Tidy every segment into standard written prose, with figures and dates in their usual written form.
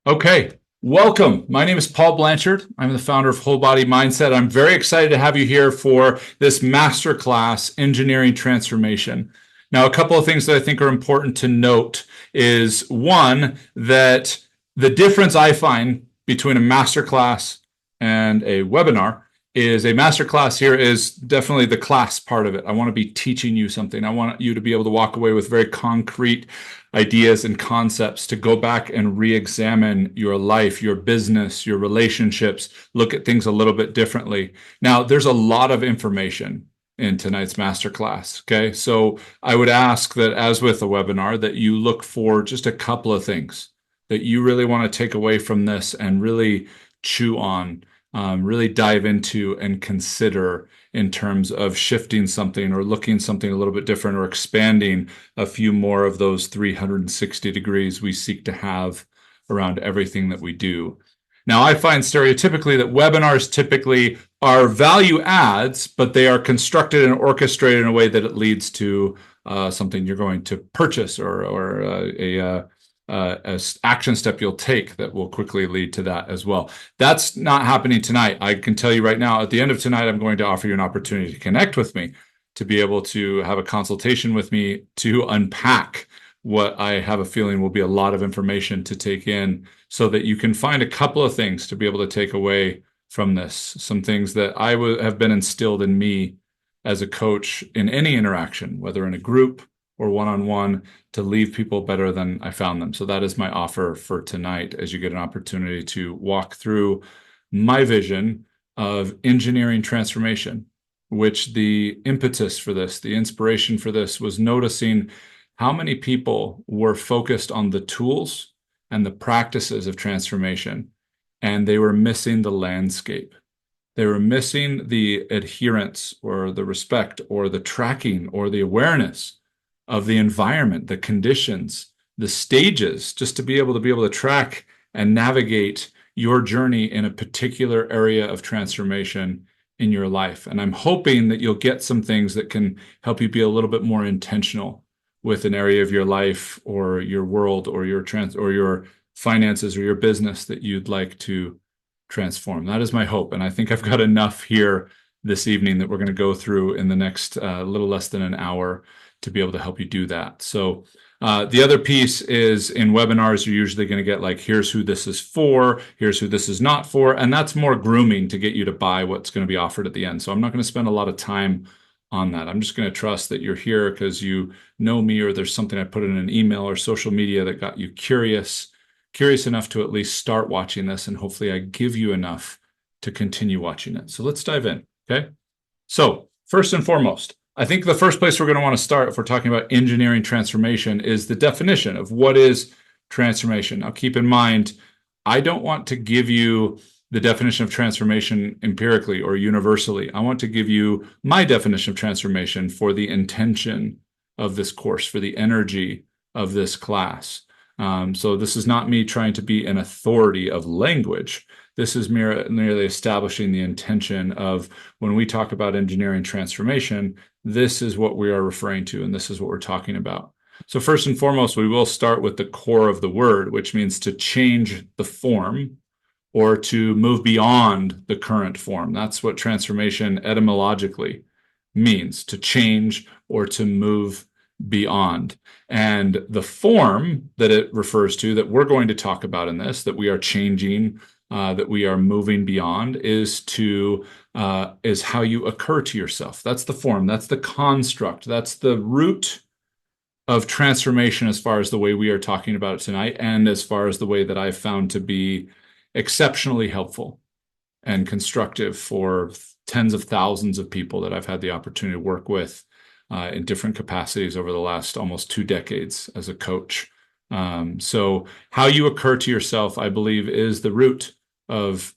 Okay, welcome. My name is Paul Blanchard. I'm the founder of Whole Body Mindset. I'm very excited to have you here for this masterclass, Engineering Transformation. Now, a couple of things that I think are important to note is one, that the difference I find between a masterclass and a webinar is a masterclass here is definitely the class part of it. I want to be teaching you something. I want you to be able to walk away with very concrete ideas and concepts to go back and re-examine your life, your business, your relationships, look at things a little bit differently. Now, there's a lot of information in tonight's masterclass. Okay. So I would ask that, as with a webinar, that you look for just a couple of things that you really want to take away from this and really chew on, really dive into and consider in terms of shifting something or looking something a little bit different or expanding a few more of those 360 degrees we seek to have around everything that we do. Now, I find stereotypically that webinars typically are value adds, but they are constructed and orchestrated in a way that it leads to something you're going to purchase or a action step you'll take that will quickly lead to that as well. That's not happening tonight. I can tell you right now, at the end of tonight, I'm going to offer you an opportunity to connect with me, to be able to have a consultation with me to unpack what I have a feeling will be a lot of information to take in so that you can find a couple of things to be able to take away from this. Some things that have been instilled in me as a coach in any interaction, whether in a group or one-on-one, to leave people better than I found them. So that is my offer for tonight, as you get an opportunity to walk through my vision of engineering transformation, which the impetus for this, the inspiration for this, was noticing how many people were focused on the tools and the practices of transformation, and they were missing the landscape. They were missing the adherence or the respect or the tracking or the awareness of the environment, the conditions, the stages, just to be able to track and navigate your journey in a particular area of transformation in your life. And I'm hoping that you'll get some things that can help you be a little bit more intentional with an area of your life or your world or your finances or your business that you'd like to transform. That is my hope. And I think I've got enough here this evening that we're going to go through in the next little less than an hour to be able to help you do that. So the other piece is, in webinars, you're usually going to get like, here's who this is for, here's who this is not for. And that's more grooming to get you to buy what's going to be offered at the end. So I'm not going to spend a lot of time on that. I'm just going to trust that you're here because you know me, or there's something I put in an email or social media that got you curious enough to at least start watching this. And hopefully I give you enough to continue watching it. So let's dive in. Okay. So first and foremost, I think the first place we're going to want to start, if we're talking about engineering transformation, is the definition of what is transformation. Now, keep in mind, I don't want to give you the definition of transformation empirically or universally. I want to give you my definition of transformation for the intention of this course, for the energy of this class. So this is not me trying to be an authority of language. This is merely establishing the intention of, when we talk about engineering transformation, this is what we are referring to, and this is what we're talking about. So first and foremost, we will start with the core of the word, which means to change the form or to move beyond the current form. That's what transformation etymologically means, to change or to move beyond. And the form that it refers to, that we're going to talk about in this, that we are changing, that we are moving beyond, is how you occur to yourself. That's the form. That's the construct. That's the root of transformation, as far as the way we are talking about it tonight, and as far as the way that I've found to be exceptionally helpful and constructive for tens of thousands of people that I've had the opportunity to work with in different capacities over the last almost 2 decades as a coach. So how you occur to yourself, I believe, is the root of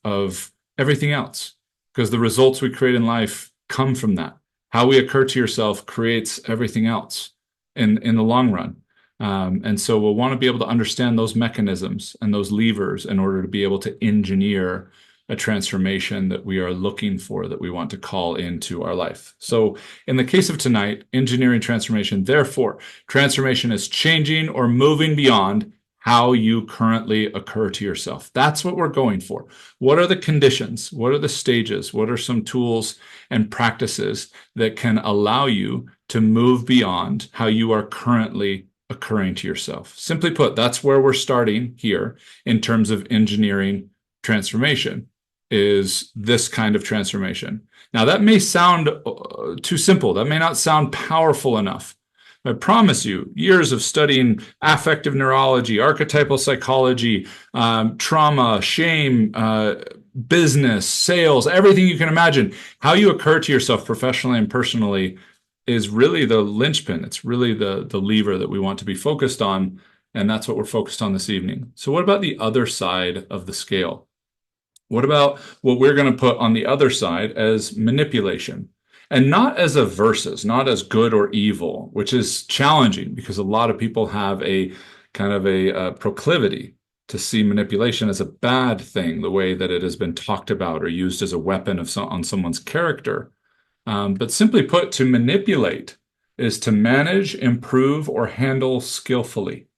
everything else, because the results we create in life come from that. How we occur to yourself creates everything else in the long run. And so we'll want to be able to understand those mechanisms and those levers in order to be able to engineer a transformation that we are looking for, that we want to call into our life. So in the case of tonight, engineering transformation, therefore, transformation is changing or moving beyond how you currently occur to yourself. That's what we're going for. What are the conditions? What are the stages? What are some tools and practices that can allow you to move beyond how you are currently occurring to yourself? Simply put, that's where we're starting here in terms of engineering transformation, is this kind of transformation. Now, that may sound too simple. That may not sound powerful enough. I promise you, years of studying affective neurology, archetypal psychology, trauma, shame, business, sales, everything you can imagine, how you occur to yourself professionally and personally is really the linchpin. It's really the lever that we want to be focused on, and that's what we're focused on this evening. So what about the other side of the scale? What about what we're going to put on the other side as manipulation? And not as a versus, not as good or evil, which is challenging because a lot of people have a kind of a proclivity to see manipulation as a bad thing, the way that it has been talked about or used as a weapon on someone's character. But simply put, to manipulate is to manage, improve, or handle skillfully.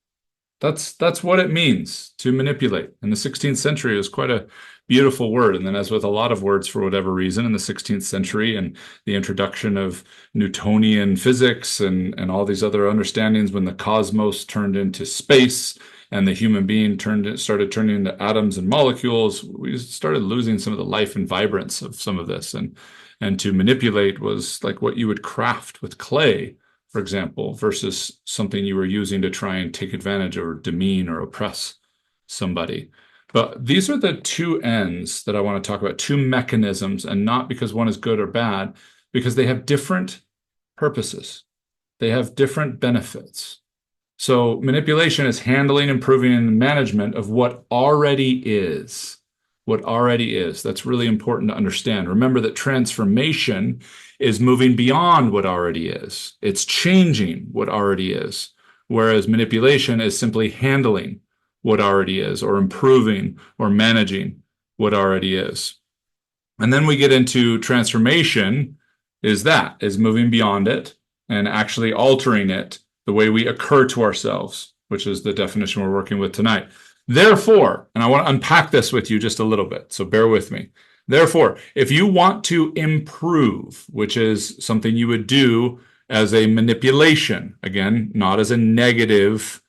That's what it means to manipulate. In the 16th century, it was quite a beautiful word. And then, as with a lot of words, for whatever reason, in the 16th century and the introduction of Newtonian physics and all these other understandings, when the cosmos turned into space and the human being started turning into atoms and molecules, we started losing some of the life and vibrance of some of this. And to manipulate was like what you would craft with clay, for example, versus something you were using to try and take advantage or demean or oppress somebody. But these are the two ends that I want to talk about, two mechanisms, and not because one is good or bad, because they have different purposes. They have different benefits. So manipulation is handling, improving, and management of what already is. What already is. That's really important to understand. Remember that transformation is moving beyond what already is. It's changing what already is. Whereas manipulation is simply handling what already is, or improving or managing what already is. And then we get into transformation, is moving beyond it and actually altering it the way we occur to ourselves, which is the definition we're working with tonight. Therefore, and I want to unpack this with you just a little bit, so bear with me. Therefore, if you want to improve, which is something you would do as a manipulation, again, not as a negative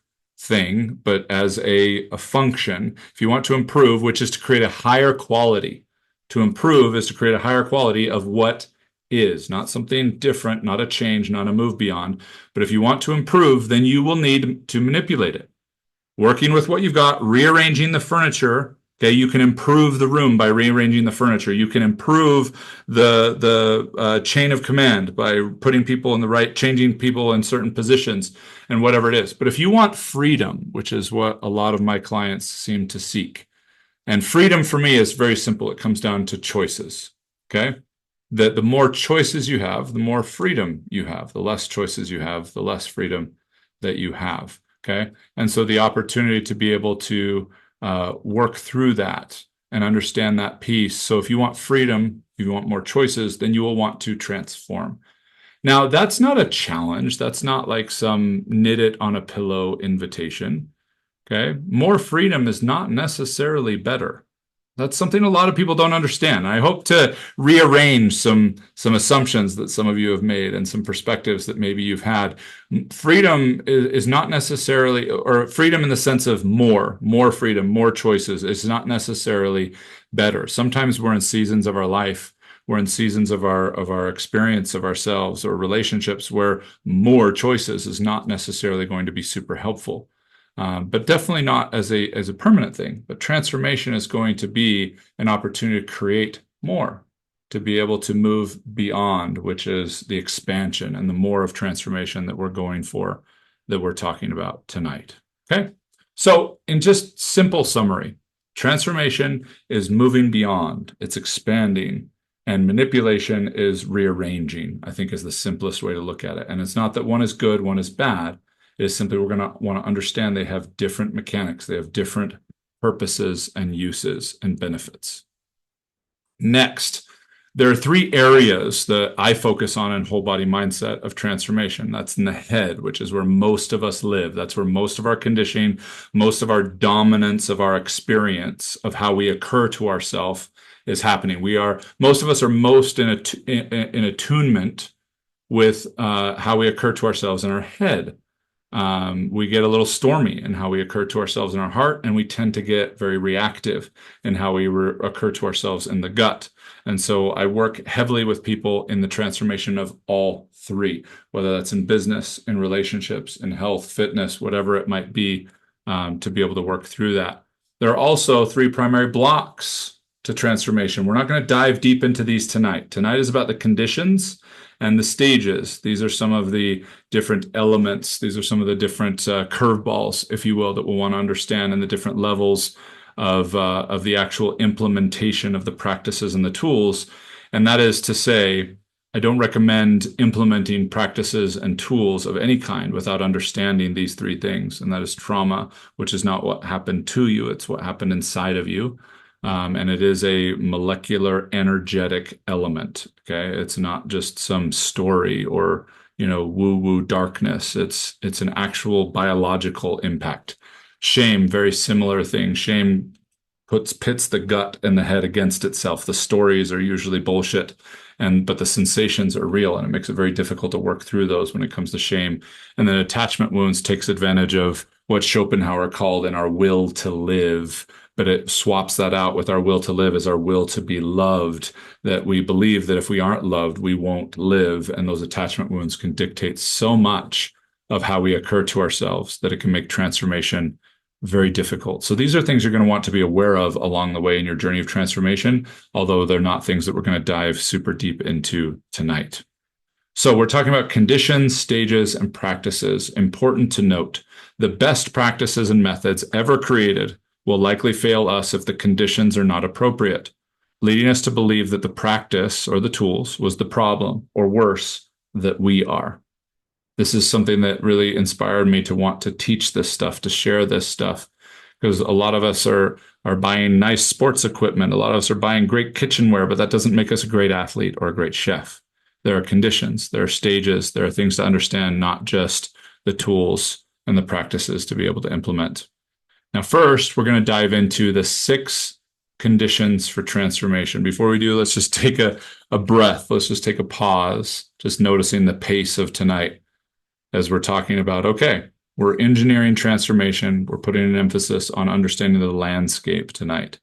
thing, but as a function, if you want to improve, which is to create a higher quality, to improve is to create a higher quality of what is, not something different, not a change, not a move beyond. But if you want to improve, then you will need to manipulate it. Working with what you've got, rearranging the furniture. Okay, you can improve the room by rearranging the furniture. You can improve the chain of command by putting people in the right, changing people in certain positions and whatever it is. But if you want freedom, which is what a lot of my clients seem to seek, and freedom for me is very simple. It comes down to choices. Okay, the more choices you have, the more freedom you have. The less choices you have, the less freedom that you have. Okay, and so the opportunity to be able to work through that and understand that piece. So if you want freedom, if you want more choices, then you will want to transform. Now, that's not a challenge. That's not like some knit it on a pillow invitation. Okay, more freedom is not necessarily better. That's something a lot of people don't understand. I hope to rearrange some assumptions that some of you have made and some perspectives that maybe you've had. Freedom is not necessarily, or freedom in the sense of more freedom, more choices, is not necessarily better. Sometimes we're in seasons of our life, we're in seasons of our experience of ourselves or relationships where more choices is not necessarily going to be super helpful. But definitely not as a permanent thing. But transformation is going to be an opportunity to create more, to be able to move beyond, which is the expansion and the more of transformation that we're going for, that we're talking about tonight. Okay? So in just simple summary, transformation is moving beyond, it's expanding, and manipulation is rearranging, I think is the simplest way to look at it. And it's not that one is good, one is bad. It is simply we're going to want to understand they have different mechanics. They have different purposes and uses and benefits. Next, There are three areas that I focus on in whole body mindset of transformation. That's in the head, which is where most of us live. That's where most of our conditioning, most of our dominance of our experience of how we occur to ourselves is happening. Most of us are most in attunement with how we occur to ourselves in our head. We get a little stormy in how we occur to ourselves in our heart, and we tend to get very reactive in how we occur to ourselves in the gut. And so I work heavily with people in the transformation of all three, whether that's in business, in relationships, in health, fitness, whatever it might be, to be able to work through that. There are also three primary blocks to transformation. We're not going to dive deep into these tonight. Tonight is about the conditions and the stages. These are some of the different elements. These are some of the different curveballs, if you will, that we'll want to understand, and the different levels of the actual implementation of the practices and the tools. And that is to say, I don't recommend implementing practices and tools of any kind without understanding these three things. And that is trauma, which is not what happened to you, it's what happened inside of you. And it is a molecular energetic element. Okay. It's not just some story or, woo-woo darkness. It's an actual biological impact. Shame, very similar thing. Shame pits the gut and the head against itself. The stories are usually bullshit, but the sensations are real, and it makes it very difficult to work through those when it comes to shame. And then attachment wounds takes advantage of what Schopenhauer called in our will to live, but it swaps that out with our will to live as our will to be loved, that we believe that if we aren't loved, we won't live. And those attachment wounds can dictate so much of how we occur to ourselves that it can make transformation very difficult. So these are things you're going to want to be aware of along the way in your journey of transformation, although they're not things that we're going to dive super deep into tonight. So we're talking about conditions, stages, and practices. Important to note, the best practices and methods ever created will likely fail us if the conditions are not appropriate, leading us to believe that the practice or the tools was the problem, or worse, that we are. This is something that really inspired me to want to teach this stuff, to share this stuff, because a lot of us are buying nice sports equipment. A lot of us are buying great kitchenware, but that doesn't make us a great athlete or a great chef. There are conditions, there are stages, there are things to understand, not just the tools and the practices to be able to implement. Now, first, we're going to dive into the 6 conditions for transformation. Before we do, let's just take a breath. Let's just take a pause, just noticing the pace of tonight as we're talking about, okay, we're engineering transformation. We're putting an emphasis on understanding the landscape tonight.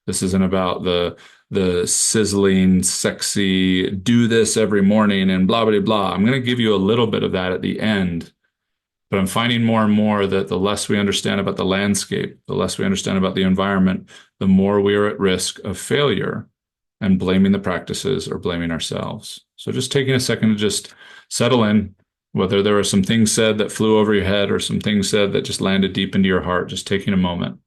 This isn't about the sizzling, sexy, do this every morning and blah, blah, blah. I'm going to give you a little bit of that at the end. But I'm finding more and more that the less we understand about the landscape, the less we understand about the environment, the more we are at risk of failure and blaming the practices or blaming ourselves. So just taking a second to just settle in, whether there were some things said that flew over your head or some things said that just landed deep into your heart, just taking a moment,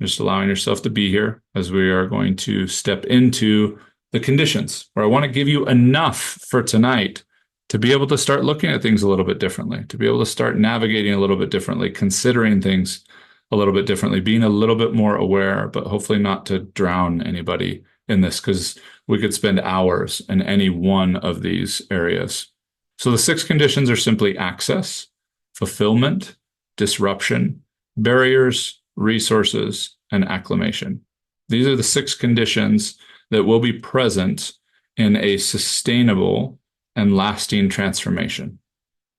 just allowing yourself to be here as we are going to step into the conditions, where I want to give you enough for tonight to be able to start looking at things a little bit differently, to be able to start navigating a little bit differently, considering things a little bit differently, being a little bit more aware, but hopefully not to drown anybody in this, because we could spend hours in any one of these areas. So the 6 conditions are simply access, fulfillment, disruption, barriers, resources, and acclimation. These are the 6 conditions that will be present in a sustainable and lasting transformation.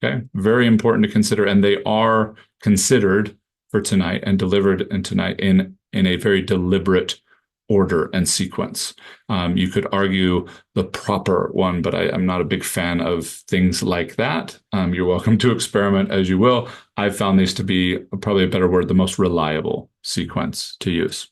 Okay, very important to consider, and they are considered for tonight and delivered in tonight in a very deliberate order and sequence. You could argue the proper one, but I'm not a big fan of things like that. You're welcome to experiment as you will. I've found these to be, probably a better word, the most reliable sequence to use.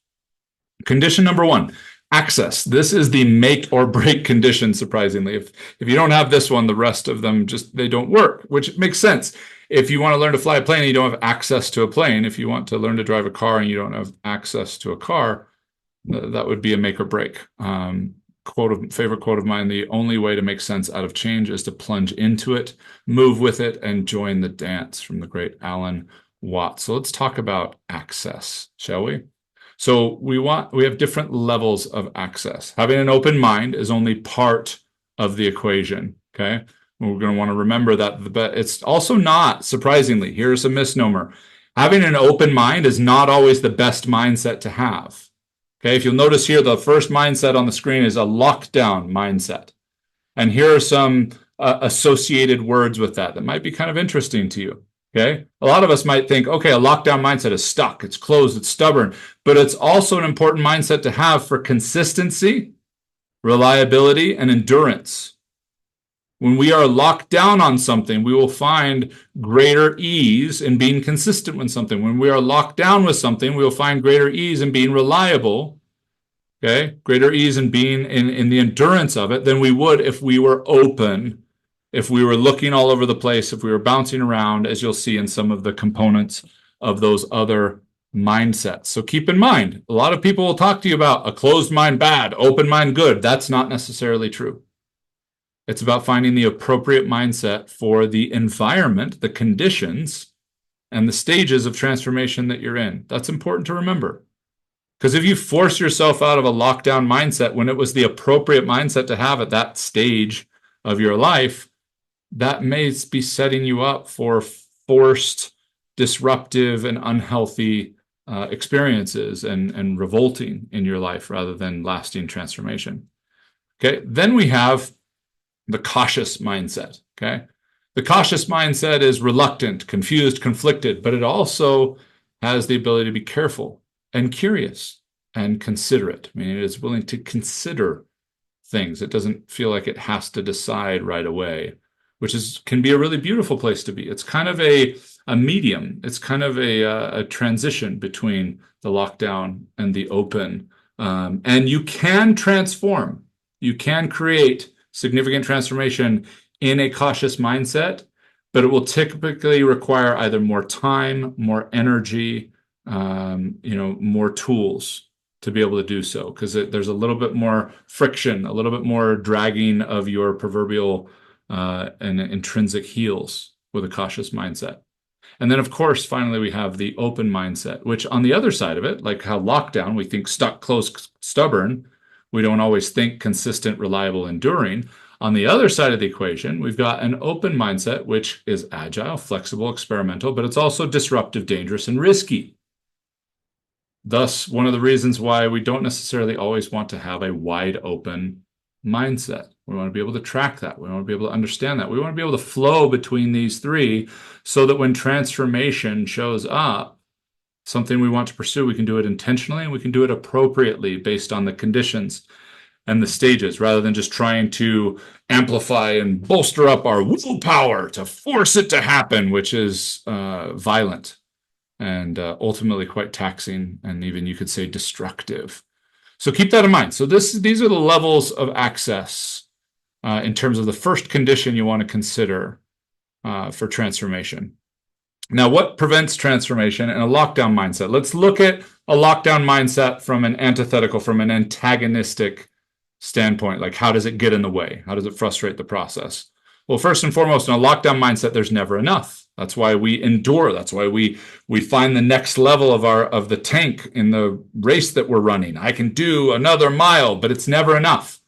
Condition number 1. Access. This is the make or break condition, surprisingly. If you don't have this one, the rest of them they don't work, which makes sense. If you want to learn to fly a plane and you don't have access to a plane, if you want to learn to drive a car and you don't have access to a car, that would be a make or break. Favorite quote of mine, the only way to make sense out of change is to plunge into it, move with it, and join the dance, from the great Alan Watts. So let's talk about access, shall we? So we have different levels of access. Having an open mind is only part of the equation, okay? We're going to want to remember that, but it's also not, surprisingly, here's a misnomer. Having an open mind is not always the best mindset to have. Okay, if you'll notice here, the first mindset on the screen is a lockdown mindset. And here are some associated words with that might be kind of interesting to you. Okay, a lot of us might think, okay, a lockdown mindset is stuck, it's closed, it's stubborn, but it's also an important mindset to have for consistency, reliability, and endurance. When we are locked down on something, we will find greater ease in being consistent with something. When we are locked down with something, we will find greater ease in being reliable, okay? Greater ease in being in the endurance of it than we would if we were open, if we were looking all over the place, if we were bouncing around, as you'll see in some of the components of those other mindsets. So keep in mind, a lot of people will talk to you about a closed mind bad, open mind good. That's not necessarily true. It's about finding the appropriate mindset for the environment, the conditions, and the stages of transformation that you're in. That's important to remember. Because if you force yourself out of a lockdown mindset when it was the appropriate mindset to have at that stage of your life, that may be setting you up for forced, disruptive, and unhealthy experiences and revolting in your life rather than lasting transformation. Okay, then we have the cautious mindset, okay? The cautious mindset is reluctant, confused, conflicted, but it also has the ability to be careful and curious and considerate. I mean, it is willing to consider things. It doesn't feel like it has to decide right away, which can be a really beautiful place to be. It's kind of a medium. It's kind of a transition between the lockdown and the open. And you can transform. You can create significant transformation in a cautious mindset, but it will typically require either more time, more energy, more tools to be able to do so, because there's a little bit more friction, a little bit more dragging of your proverbial and intrinsic heels with a cautious mindset. And then, of course, finally, we have the open mindset, which on the other side of it, like how lockdown, we think stuck, closed, stubborn. We don't always think consistent, reliable, enduring. On the other side of the equation, we've got an open mindset, which is agile, flexible, experimental, but it's also disruptive, dangerous, and risky. Thus, one of the reasons why we don't necessarily always want to have a wide open mindset. We want to be able to track that. We want to be able to understand that. We want to be able to flow between these three so that when transformation shows up, something we want to pursue, we can do it intentionally and we can do it appropriately based on the conditions and the stages, rather than just trying to amplify and bolster up our willpower to force it to happen, which is violent and ultimately quite taxing and even, you could say, destructive. So keep that in mind. So these are the levels of access in terms of the first condition you want to consider for transformation. Now, what prevents transformation in a lockdown mindset? Let's look at a lockdown mindset from an antithetical, from an antagonistic standpoint. Like, how does it get in the way? How does it frustrate the process? Well, first and foremost, in a lockdown mindset, there's never enough. That's why we endure. That's why we find the next level of the tank in the race that we're running. I can do another mile, but it's never enough.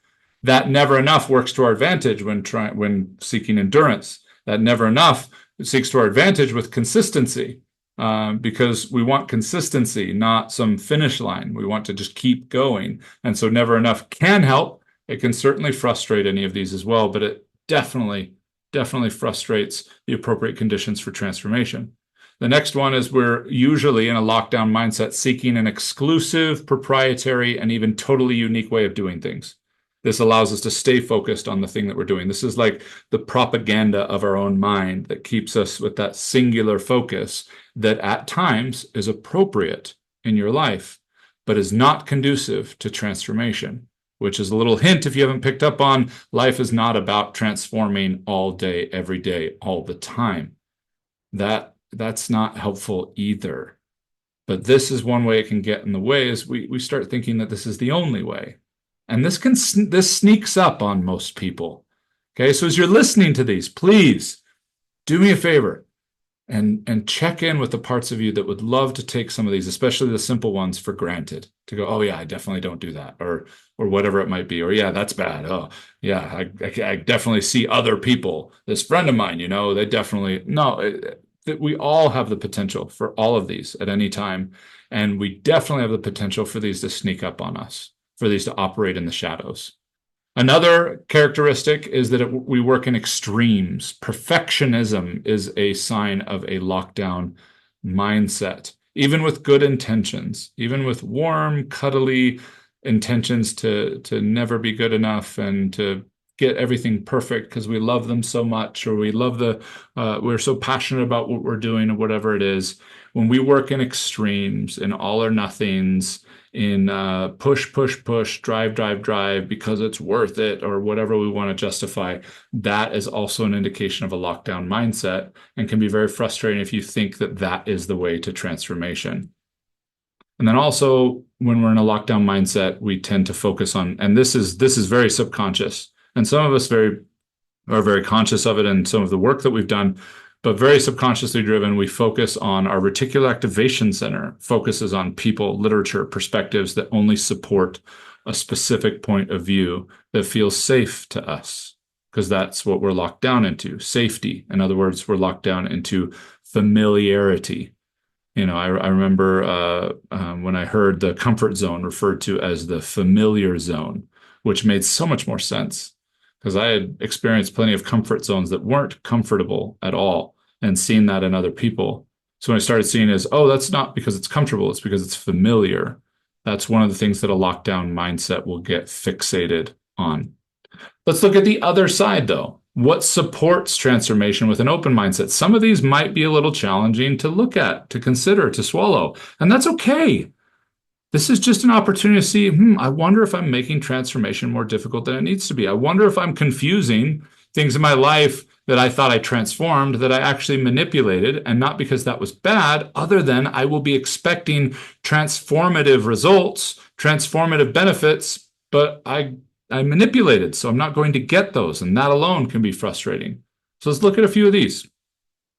That never enough works to our advantage when seeking endurance. That never enough seeks to our advantage with consistency, because we want consistency, not some finish line. We want to just keep going. And so never enough can help. It can certainly frustrate any of these as well, but it definitely frustrates the appropriate conditions for transformation. The next one is we're usually in a lockdown mindset seeking an exclusive, proprietary, and even totally unique way of doing things. This allows us to stay focused on the thing that we're doing. This is like the propaganda of our own mind that keeps us with that singular focus that at times is appropriate in your life, but is not conducive to transformation, which is a little hint if you haven't picked up on. Life is not about transforming all day, every day, all the time. That's not helpful either. But this is one way it can get in the way, is we start thinking that this is the only way. And this sneaks up on most people. Okay, so as you're listening to these, please do me a favor. and check in with the parts of you that would love to take some of these, especially the simple ones, for granted. To go, oh yeah, I definitely don't do that, or whatever it might be, or yeah, that's bad. Oh yeah, I definitely see other people. This friend of mine, they definitely no. That we all have the potential for all of these at any time, and we definitely have the potential for these to sneak up on us, for these to operate in the shadows. Another characteristic is that we work in extremes. Perfectionism is a sign of a lockdown mindset, even with good intentions, even with warm, cuddly intentions to never be good enough and to get everything perfect because we love them so much, or we're so passionate about what we're doing or whatever it is. When we work in extremes, in all or nothings, in push, push, push, drive, drive, drive because it's worth it, or whatever we want to justify, that is also an indication of a lockdown mindset and can be very frustrating if you think that that is the way to transformation. And then also, when we're in a lockdown mindset, we tend to focus on, and this is very subconscious, and some of us are very conscious of it in some of the work that we've done, but very subconsciously driven. We focus on our reticular activation center, focuses on people, literature, perspectives that only support a specific point of view that feels safe to us, because that's what we're locked down into, safety. In other words, we're locked down into familiarity. I remember when I heard the comfort zone referred to as the familiar zone, which made so much more sense because I had experienced plenty of comfort zones that weren't comfortable at all and seen that in other people. So when I started seeing is, oh, that's not because it's comfortable, it's because it's familiar. That's one of the things that a lockdown mindset will get fixated on. Let's look at the other side, though. What supports transformation with an open mindset? Some of these might be a little challenging to look at, to consider, to swallow, and that's okay. This is just an opportunity to see, I wonder if I'm making transformation more difficult than it needs to be. I wonder if I'm confusing things in my life that I thought I transformed that I actually manipulated, and not because that was bad, other than I will be expecting transformative results, transformative benefits, but I manipulated, so I'm not going to get those, and that alone can be frustrating. So let's look at a few of these.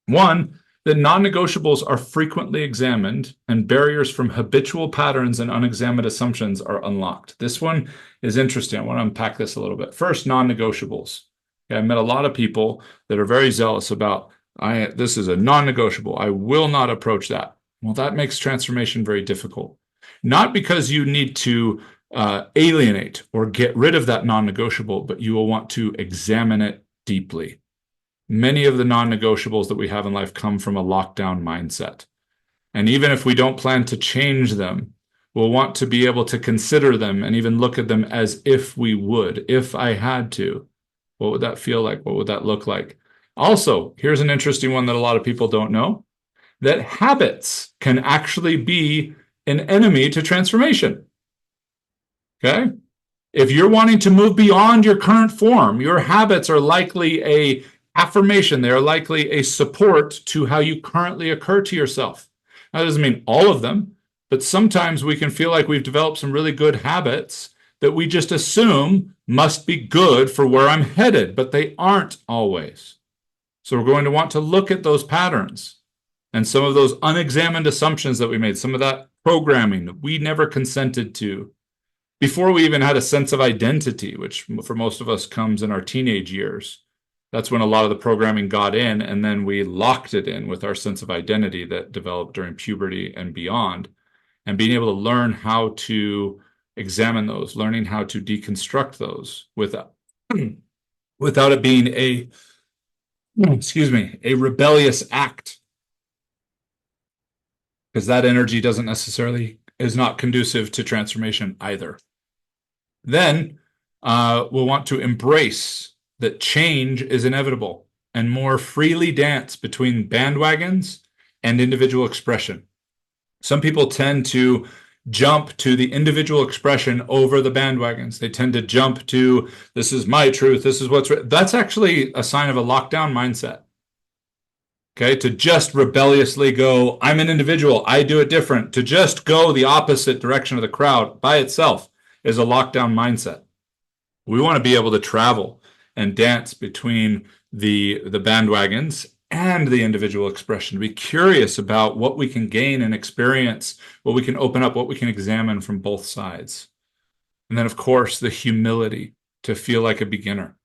One, that non-negotiables are frequently examined and barriers from habitual patterns and unexamined assumptions are unlocked. This one is interesting. I want to unpack this a little bit. First, non-negotiables. Okay, I've met a lot of people that are very zealous about, this is a non-negotiable. I will not approach that. Well, that makes transformation very difficult. Not because you need to alienate or get rid of that non-negotiable, but you will want to examine it deeply. Many of the non-negotiables that we have in life come from a lockdown mindset. And even if we don't plan to change them, we'll want to be able to consider them and even look at them as if we would. If I had to, what would that feel like? What would that look like? Also, here's an interesting one that a lot of people don't know, that habits can actually be an enemy to transformation. Okay? If you're wanting to move beyond your current form, your habits are likely a affirmation. They are likely a support to how you currently occur to yourself. That doesn't mean all of them, but sometimes we can feel like we've developed some really good habits that we just assume must be good for where I'm headed, but they aren't always. So we're going to want to look at those patterns and some of those unexamined assumptions that we made, some of that programming that we never consented to before we even had a sense of identity, which for most of us comes in our teenage years. That's when a lot of the programming got in, and then we locked it in with our sense of identity that developed during puberty and beyond. And being able to learn how to examine those, learning how to deconstruct those without it being a rebellious act. Because that energy is not conducive to transformation either. Then we'll want to embrace that change is inevitable and more freely dance between bandwagons and individual expression. Some people tend to jump to the individual expression over the bandwagons. They tend to jump to, this is my truth, this is what's right. That's actually a sign of a lockdown mindset. Okay, to just rebelliously go, I'm an individual, I do it different, to just go the opposite direction of the crowd by itself is a lockdown mindset. We want to be able to travel and dance between the bandwagons and the individual expression, to be curious about what we can gain and experience, what we can open up, what we can examine from both sides. And then, of course, the humility to feel like a beginner,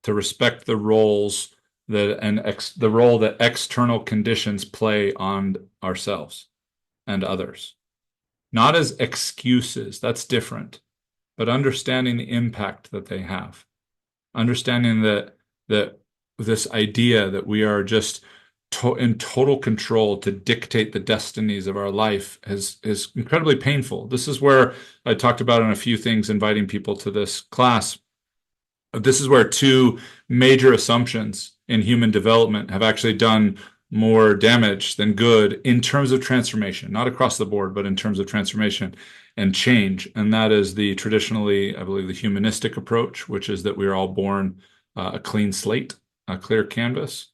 to respect the roles the role that external conditions play on ourselves and others. Not as excuses, that's different, but understanding the impact that they have. Understanding that this idea that we are just in total control to dictate the destinies of our life is incredibly painful. This is where I talked about in a few things inviting people to this class. This is where two major assumptions in human development have actually done more damage than good in terms of transformation, not across the board, but in terms of transformation and change. And that is the traditionally, I believe, the humanistic approach, which is that we are all born a clean slate, a clear canvas,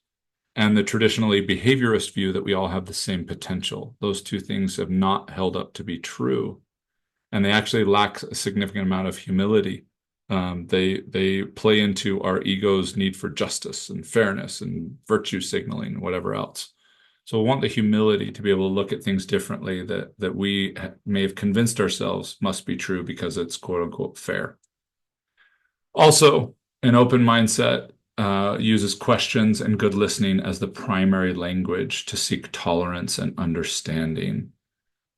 and the traditionally behaviorist view that we all have the same potential. Those two things have not held up to be true, and they actually lack a significant amount of humility. They play into our ego's need for justice and fairness and virtue signaling and whatever else. So we want the humility to be able to look at things differently that we may have convinced ourselves must be true because it's quote unquote fair. Also, an open mindset uses questions and good listening as the primary language to seek tolerance and understanding.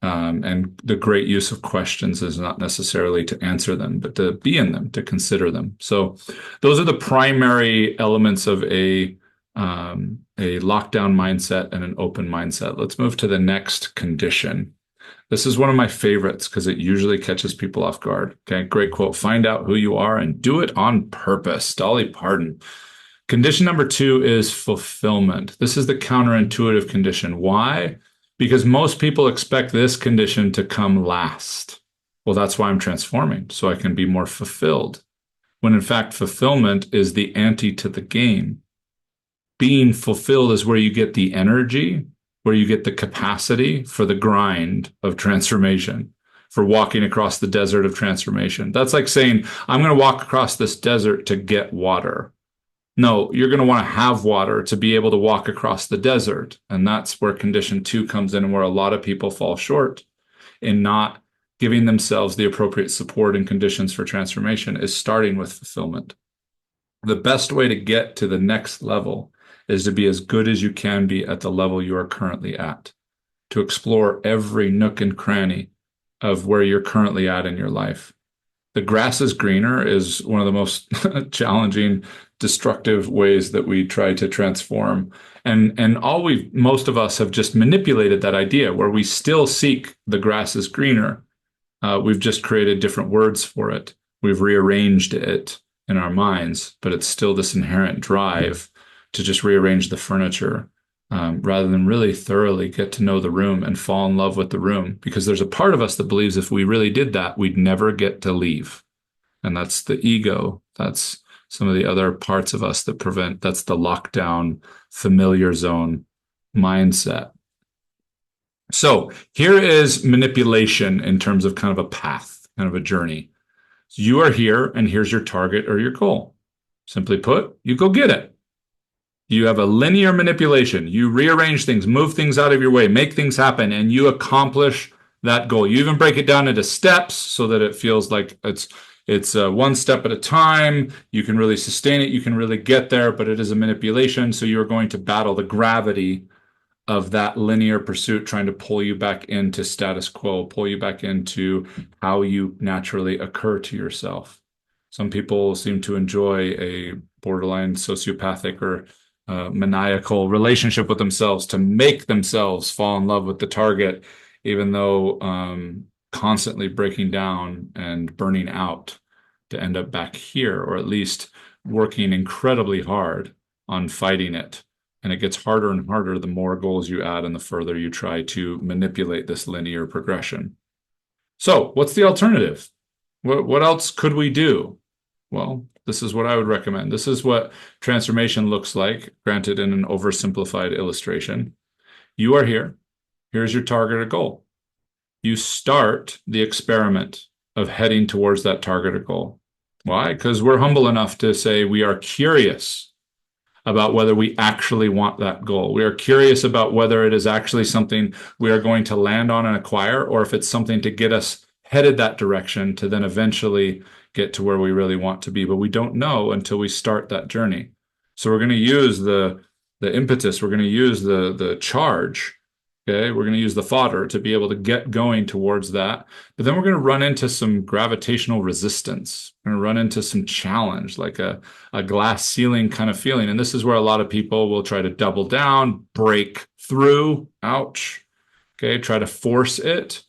And the great use of questions is not necessarily to answer them, but to be in them, to consider them. So those are the primary elements of a lockdown mindset and an open mindset. Let's move to the next condition. This is one of my favorites because it usually catches people off guard. Okay, great quote. Find out who you are and do it on purpose. Dolly Parton. Condition number 2 is fulfillment. This is the counterintuitive condition. Why? Because most people expect this condition to come last. Well, that's why I'm transforming, so I can be more fulfilled. When in fact, fulfillment is the ante to the game. Being fulfilled is where you get the energy, where you get the capacity for the grind of transformation, for walking across the desert of transformation. That's like saying, I'm going to walk across this desert to get water. No, you're going to want to have water to be able to walk across the desert. And that's where condition 2 comes in, and where a lot of people fall short in not giving themselves the appropriate support and conditions for transformation, is starting with fulfillment. The best way to get to the next level is to be as good as you can be at the level you are currently at, to explore every nook and cranny of where you're currently at in your life. The grass is greener is one of the most challenging, destructive ways that we try to transform. And most of us have just manipulated that idea where we still seek the grass is greener. We've just created different words for it. We've rearranged it in our minds, but it's still this inherent drive to just rearrange the furniture rather than really thoroughly get to know the room and fall in love with the room. Because there's a part of us that believes if we really did that, we'd never get to leave. And that's the ego. That's some of the other parts of us that prevent, that's the lockdown, familiar zone mindset. So here is manipulation in terms of kind of a path, kind of a journey. So you are here, and here's your target or your goal. Simply put, you go get it. You have a linear manipulation. You rearrange things, move things out of your way, make things happen, and you accomplish that goal. You even break it down into steps so that it feels like it's one step at a time. You can really sustain it. You can really get there, but it is a manipulation. So you're going to battle the gravity of that linear pursuit, trying to pull you back into status quo, pull you back into how you naturally occur to yourself. Some people seem to enjoy a borderline sociopathic or maniacal relationship with themselves to make themselves fall in love with the target, even though constantly breaking down and burning out to end up back here, or at least working incredibly hard on fighting it. And it gets harder and harder the more goals you add and the further you try to manipulate this linear progression. So what's the alternative? What else could we do? Well, this is what I would recommend. This is what transformation looks like, granted in an oversimplified illustration. You are here. Here's your target or goal. You start the experiment of heading towards that target or goal. Why? Because we're humble enough to say we are curious about whether we actually want that goal. We are curious about whether it is actually something we are going to land on and acquire, or if it's something to get us headed that direction to then eventually get to where we really want to be. But we don't know until we start that journey. So we're going to use the impetus, we're going to use the charge. Okay, we're going to use the fodder to be able to get going towards that. But then we're going to run into some gravitational resistance. We're going to run into some challenge, like a glass ceiling kind of feeling. And this is where a lot of people will try to double down, break through, ouch, okay, try to force it.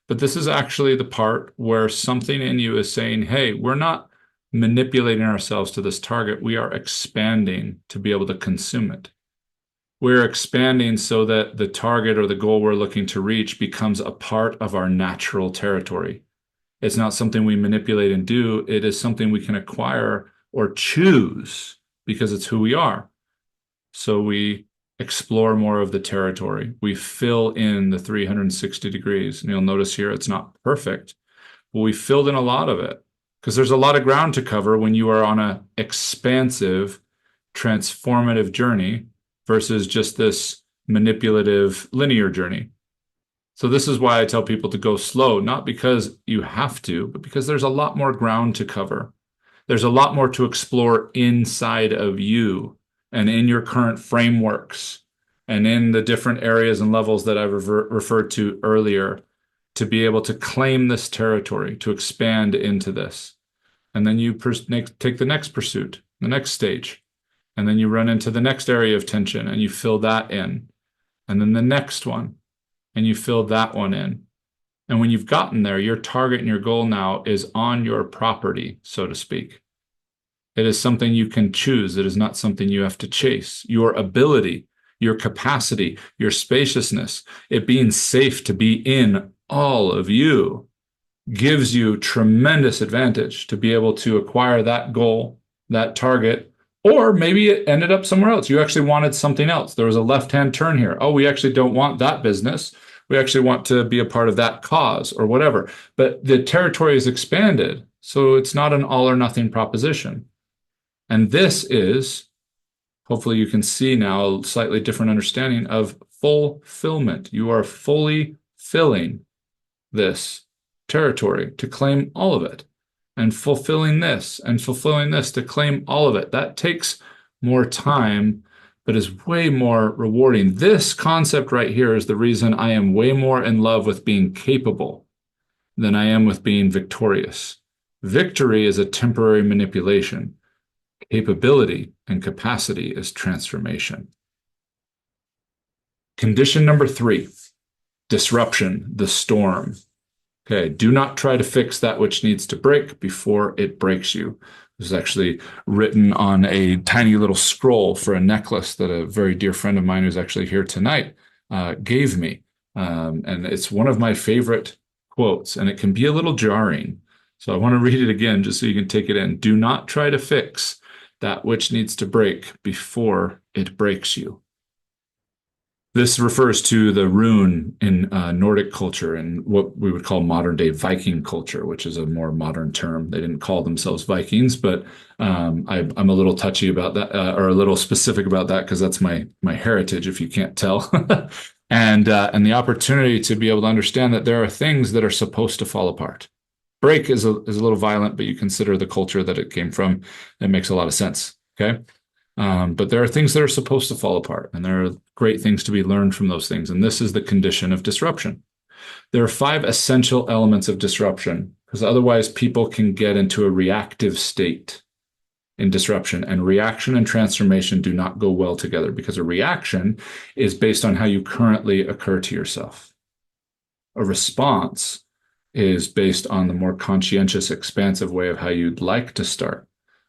But this is actually the part where something in you is saying, hey, we're not manipulating ourselves to this target. We are expanding to be able to consume it. We're expanding so that the target or the goal we're looking to reach becomes a part of our natural territory. It's not something we manipulate and do. It is something we can acquire or choose because it's who we are. So we explore more of the territory. We fill in the 360 degrees. And you'll notice here it's not perfect, but we filled in a lot of it because there's a lot of ground to cover when you are on an expansive, transformative journey versus just this manipulative linear journey. So this is why I tell people to go slow, not because you have to, but because there's a lot more ground to cover. There's a lot more to explore inside of you and in your current frameworks and in the different areas and levels that I referred to earlier to be able to claim this territory, to expand into this. And then you take the next pursuit, the next stage. And then you run into the next area of tension and you fill that in. And then the next one, and you fill that one in. And when you've gotten there, your target and your goal now is on your property, so to speak. It is something you can choose. It is not something you have to chase. Your ability, your capacity, your spaciousness, it being safe to be in all of you gives you tremendous advantage to be able to acquire that goal, that target. Or maybe it ended up somewhere else. You actually wanted something else. There was a left-hand turn here. Oh, we actually don't want that business. We actually want to be a part of that cause or whatever. But the territory is expanded. So it's not an all or nothing proposition. And this is, hopefully you can see now, a slightly different understanding of fulfillment. You are fully filling this territory to claim all of it. And fulfilling this to claim all of it. That takes more time, but is way more rewarding. This concept right here is the reason I am way more in love with being capable than I am with being victorious. Victory is a temporary manipulation. Capability and capacity is transformation. Condition number 3, disruption, the storm. Okay, do not try to fix that which needs to break before it breaks you. This is actually written on a tiny little scroll for a necklace that a very dear friend of mine who's actually here tonight gave me. And it's one of my favorite quotes, and it can be a little jarring. So I want to read it again just so you can take it in. Do not try to fix that which needs to break before it breaks you. This refers to the rune in Nordic culture and what we would call modern day Viking culture, which is a more modern term. They didn't call themselves Vikings, but I'm a little touchy about that, or a little specific about that because that's my heritage, if you can't tell. And the opportunity to be able to understand that there are things that are supposed to fall apart. Break is a little violent, but you consider the culture that it came from. It makes a lot of sense. Okay. But there are things that are supposed to fall apart, and there are great things to be learned from those things. And this is the condition of disruption. There are 5 essential elements of disruption, because otherwise people can get into a reactive state in disruption. And reaction and transformation do not go well together, because a reaction is based on how you currently occur to yourself. A response is based on the more conscientious, expansive way of how you'd like to start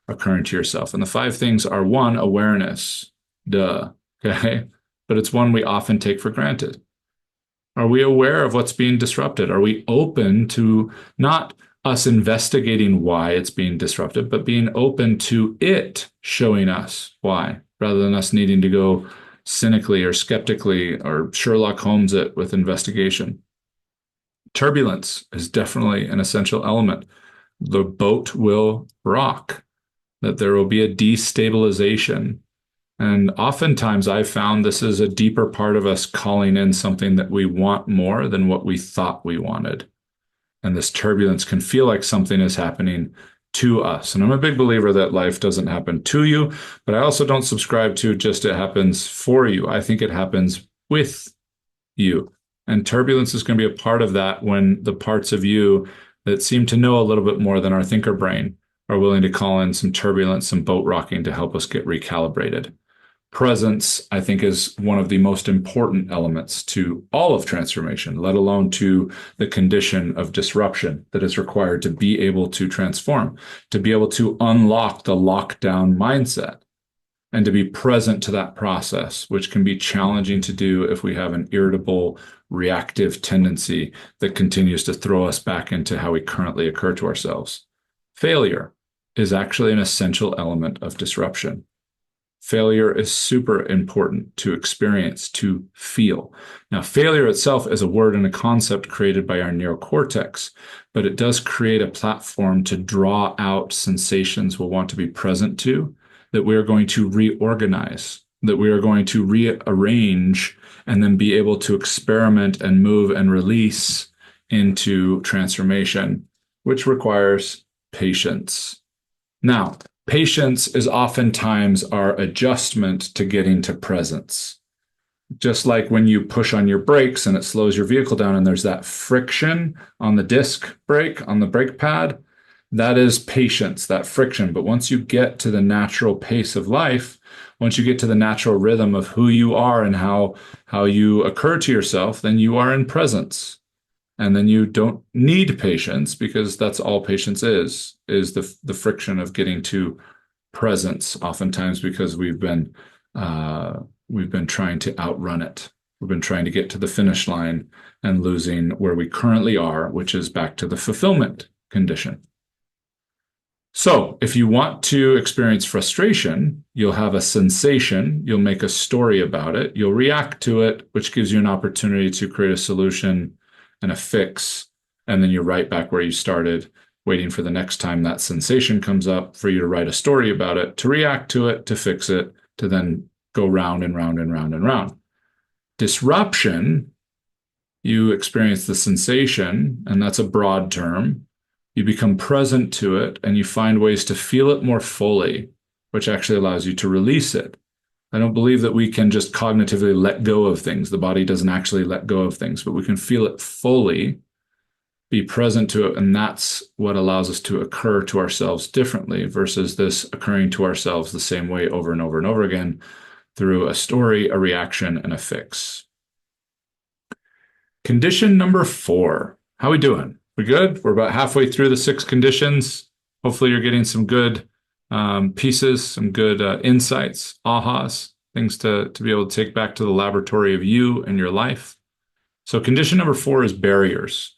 occurring to yourself. And the 5 things are: 1, awareness. Duh. Okay. But it's one we often take for granted. Are we aware of what's being disrupted? Are we open to not us investigating why it's being disrupted, but being open to it showing us why, rather than us needing to go cynically or skeptically or Sherlock Holmes it with investigation? Turbulence is definitely an essential element. The boat will rock. That there will be a destabilization And oftentimes I've found this is a deeper part of us calling in something that we want more than what we thought we wanted. And this turbulence can feel like something is happening to us. And I'm a big believer that life doesn't happen to you, but I also don't subscribe to just it happens for you. I think it happens with you. And turbulence is going to be a part of that when the parts of you that seem to know a little bit more than our thinker brain are willing to call in some turbulence, some boat rocking to help us get recalibrated. Presence, I think, is one of the most important elements to all of transformation, let alone to the condition of disruption that is required to be able to transform, to be able to unlock the lockdown mindset, and to be present to that process, which can be challenging to do if we have an irritable, reactive tendency that continues to throw us back into how we currently occur to ourselves. Failure is actually an essential element of disruption. Failure is super important to experience, to feel. Now, failure itself is a word and a concept created by our neocortex, but it does create a platform to draw out sensations we'll want to be present to, that we are going to reorganize, that we are going to rearrange, and then be able to experiment and move and release into transformation, which requires patience. Now, patience is oftentimes our adjustment to getting to presence. Just like when you push on your brakes and it slows your vehicle down and there's that friction on the disc brake, on the brake pad, that is patience, that friction. But once you get to the natural pace of life, once you get to the natural rhythm of who you are and how you occur to yourself, then you are in presence. And then you don't need patience, because that's all patience is the friction of getting to presence, oftentimes because we've been trying to outrun it. We've been trying to get to the finish line and losing where we currently are, which is back to the fulfillment condition. So if you want to experience frustration, you'll have a sensation, you'll make a story about it, you'll react to it, which gives you an opportunity to create a solution and a fix, and then you're right back where you started, waiting for the next time that sensation comes up for you to write a story about it, to react to it, to fix it, to then go round and round and round and round. Disruption, you experience the sensation, and that's a broad term. You become present to it, and you find ways to feel it more fully, which actually allows you to release it. I don't believe that we can just cognitively let go of things. The body doesn't actually let go of things, but we can feel it fully, be present to it, and that's what allows us to occur to ourselves differently versus this occurring to ourselves the same way over and over and over again through a story, a reaction, and a fix. Condition number 4. How we doing? We good? We're about halfway through the 6 conditions. Hopefully you're getting some good pieces, some good insights, ahas, things to be able to take back to the laboratory of you and your life. So condition number 4 is barriers.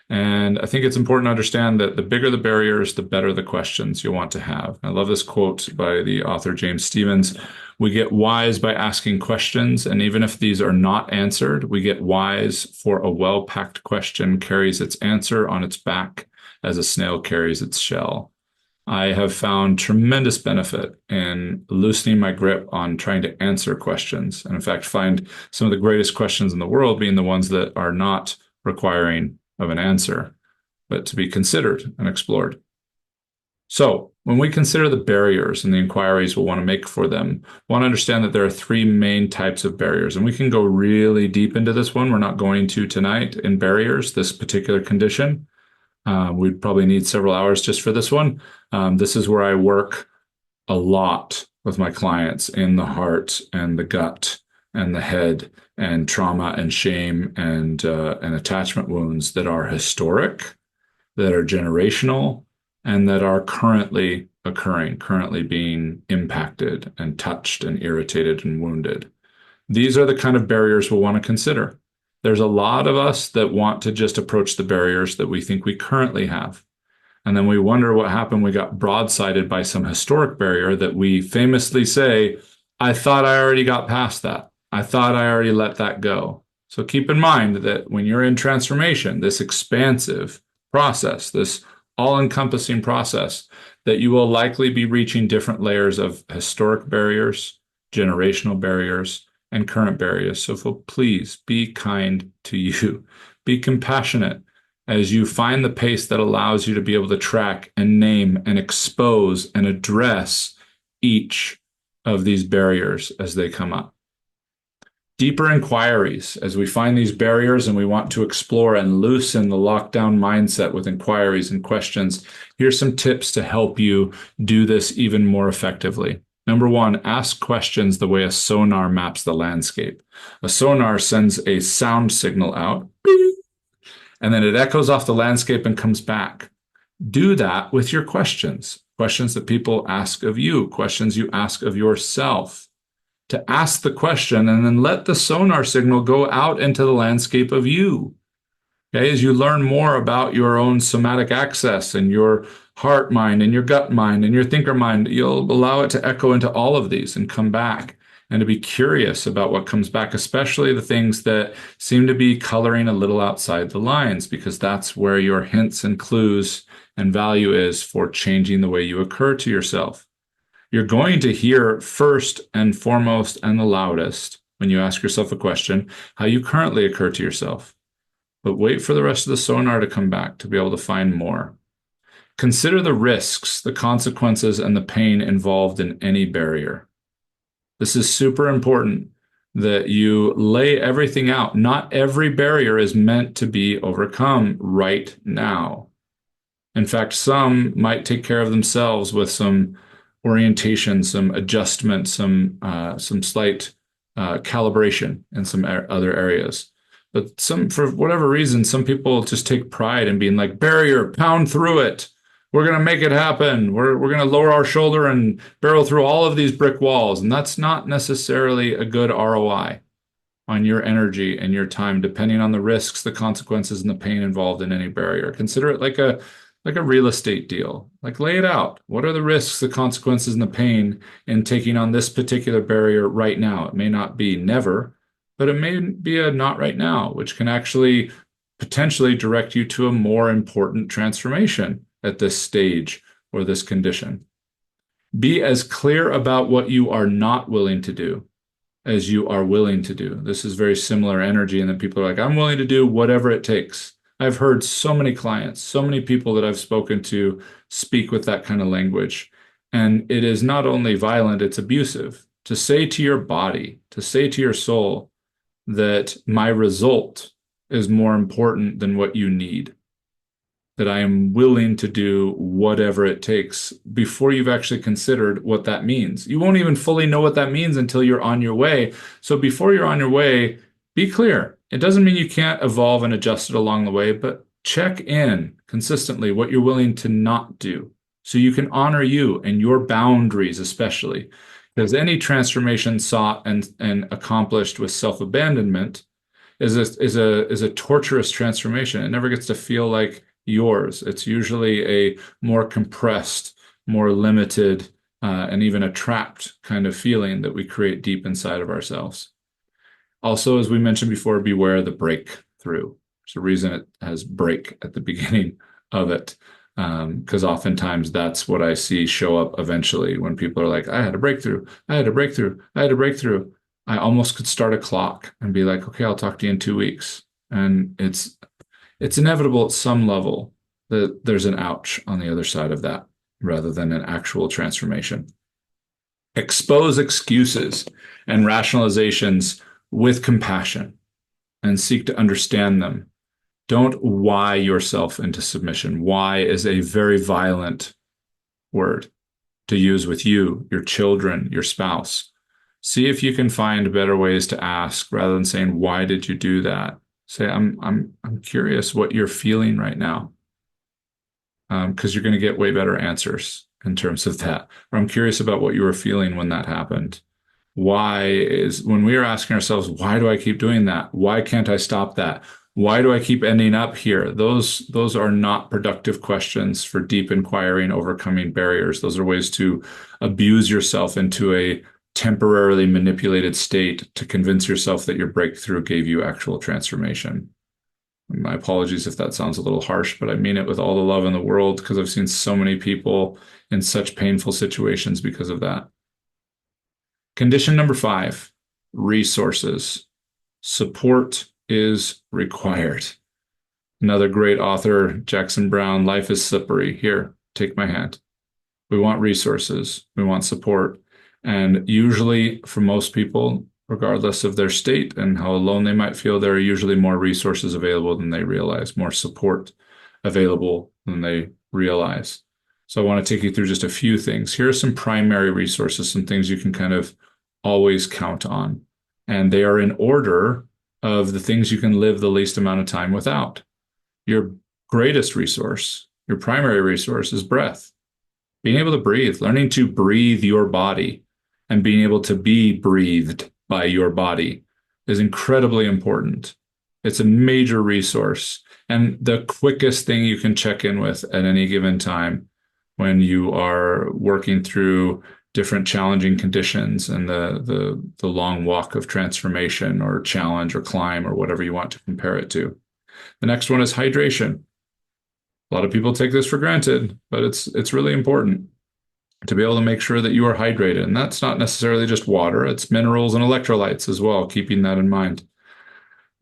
And I think it's important to understand that the bigger the barriers, the better the questions you'll want to have. I love this quote by the author James Stevens. We get wise by asking questions, and even if these are not answered, we get wise, for a well-packed question carries its answer on its back as a snail carries its shell. I have found tremendous benefit in loosening my grip on trying to answer questions, and in fact find some of the greatest questions in the world being the ones that are not requiring of an answer, but to be considered and explored. So when we consider the barriers and the inquiries we'll want to make for them, we want to understand that there are 3 main types of barriers, and we can go really deep into this one. We're not going to tonight in barriers, this particular condition. We'd probably need several hours just for this one. This is where I work a lot with my clients in the heart and the gut and the head and trauma and shame and attachment wounds that are historic, that are generational, and that are currently occurring, currently being impacted and touched and irritated and wounded. These are the kind of barriers we'll want to consider. There's a lot of us that want to just approach the barriers that we think we currently have. And then we wonder what happened. We got broadsided by some historic barrier that we famously say, I thought I already got past that. I thought I already let that go. So keep in mind that when you're in transformation, this expansive process, this all-encompassing process, that you will likely be reaching different layers of historic barriers, generational barriers, and current barriers. So please be kind to you. Be compassionate as you find the pace that allows you to be able to track and name and expose and address each of these barriers as they come up. Deeper inquiries as we find these barriers and we want to explore and loosen the lockdown mindset with inquiries and questions. Here's some tips to help you do this even more effectively. Number one, ask questions the way a sonar maps the landscape. A sonar sends a sound signal out, and then it echoes off the landscape and comes back. Do that with your questions, questions that people ask of you, questions you ask of yourself. To ask the question and then let the sonar signal go out into the landscape of you. Okay, as you learn more about your own somatic access and your heart mind and your gut mind and your thinker mind, you'll allow it to echo into all of these and come back and to be curious about what comes back, especially the things that seem to be coloring a little outside the lines, because that's where your hints and clues and value is for changing the way you occur to yourself. You're going to hear first and foremost and the loudest when you ask yourself a question, how you currently occur to yourself. But wait for the rest of the sonar to come back to be able to find more. Consider the risks, the consequences, and the pain involved in any barrier. This is super important that you lay everything out. Not every barrier is meant to be overcome right now. In fact, some might take care of themselves with some orientation, some adjustment, some slight calibration in some other areas. But for whatever reason, some people just take pride in being like, barrier, pound through it. We're going to make it happen. We're going to lower our shoulder and barrel through all of these brick walls. And that's not necessarily a good ROI on your energy and your time, depending on the risks, the consequences, and the pain involved in any barrier. Consider it like a real estate deal. Like, lay it out. What are the risks, the consequences, and the pain in taking on this particular barrier right now? It may not be never, but it may be a not right now, which can actually potentially direct you to a more important transformation at this stage or this condition. Be as clear about what you are not willing to do as you are willing to do. This is very similar energy, and then people are like, I'm willing to do whatever it takes. I've heard so many clients, so many people that I've spoken to speak with that kind of language. And it is not only violent, it's abusive. To say to your body, to say to your soul that my result is more important than what you need, that I am willing to do whatever it takes before you've actually considered what that means. You won't even fully know what that means until you're on your way. So before you're on your way, be clear. It doesn't mean you can't evolve and adjust it along the way, but check in consistently what you're willing to not do so you can honor you and your boundaries, especially. Because any transformation sought and accomplished with self-abandonment is a torturous transformation. It never gets to feel like yours. It's usually a more compressed, more limited, and even a trapped kind of feeling that we create deep inside of ourselves. Also, as we mentioned before, beware the breakthrough. There's a reason it has break at the beginning of it, because oftentimes that's what I see show up eventually when people are like, I had a breakthrough, I had a breakthrough, I had a breakthrough. I almost could start a clock and be like, okay, I'll talk to you in 2 weeks. And it's inevitable at some level that there's an ouch on the other side of that rather than an actual transformation. Expose excuses and rationalizations with compassion and seek to understand them. Don't why yourself into submission. Why is a very violent word to use with you, your children, your spouse. See if you can find better ways to ask rather than saying, why did you do that? Say, I'm curious what you're feeling right now. Because you're going to get way better answers in terms of that. Or I'm curious about what you were feeling when that happened. When we are asking ourselves, why do I keep doing that? Why can't I stop that? Why do I keep ending up here? Those are not productive questions for deep inquiry and overcoming barriers. Those are ways to abuse yourself into a temporarily manipulated state to convince yourself that your breakthrough gave you actual transformation. My apologies if that sounds a little harsh, but I mean it with all the love in the world because I've seen so many people in such painful situations because of that. Condition number 5, resources. Support is required. Another great author, Jackson Brown, Life is Slippery. Here, take my hand. We want resources. We want support. And usually, for most people, regardless of their state and how alone they might feel, there are usually more resources available than they realize, more support available than they realize. So I want to take you through just a few things. Here are some primary resources, some things you can kind of always count on. And they are in order of the things you can live the least amount of time without. Your greatest resource, your primary resource, is breath. Being able to breathe, learning to breathe your body and being able to be breathed by your body is incredibly important. It's a major resource and the quickest thing you can check in with at any given time when you are working through different challenging conditions and the long walk of transformation or challenge or climb or whatever you want to compare it to. The next one is hydration. A lot of people take this for granted, but it's really important to be able to make sure that you are hydrated. And that's not necessarily just water, it's minerals and electrolytes as well, keeping that in mind.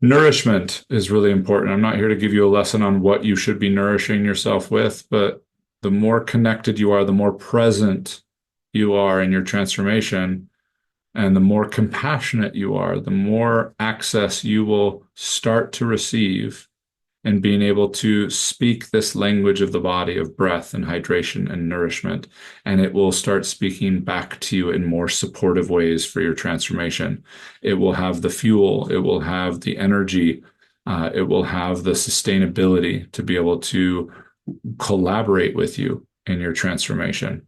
Nourishment is really important. I'm not here to give you a lesson on what you should be nourishing yourself with, but the more connected you are, the more present you are in your transformation, and the more compassionate you are, the more access you will start to receive in being able to speak this language of the body of breath and hydration and nourishment. And it will start speaking back to you in more supportive ways for your transformation. It will have the fuel, it will have the energy, it will have the sustainability to be able to collaborate with you in your transformation.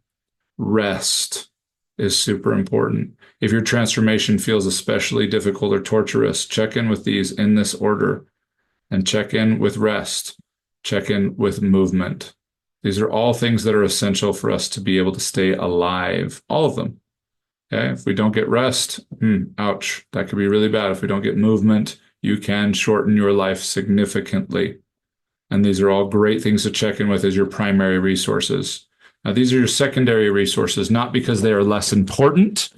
Rest is super important. If your transformation feels especially difficult or torturous, check in with these in this order. And check in with rest, check in with movement. These are all things that are essential for us to be able to stay alive, all of them. Okay, if we don't get rest, ouch, that could be really bad. If we don't get movement, you can shorten your life significantly. And these are all great things to check in with as your primary resources. Now, these are your secondary resources, not because they are less important,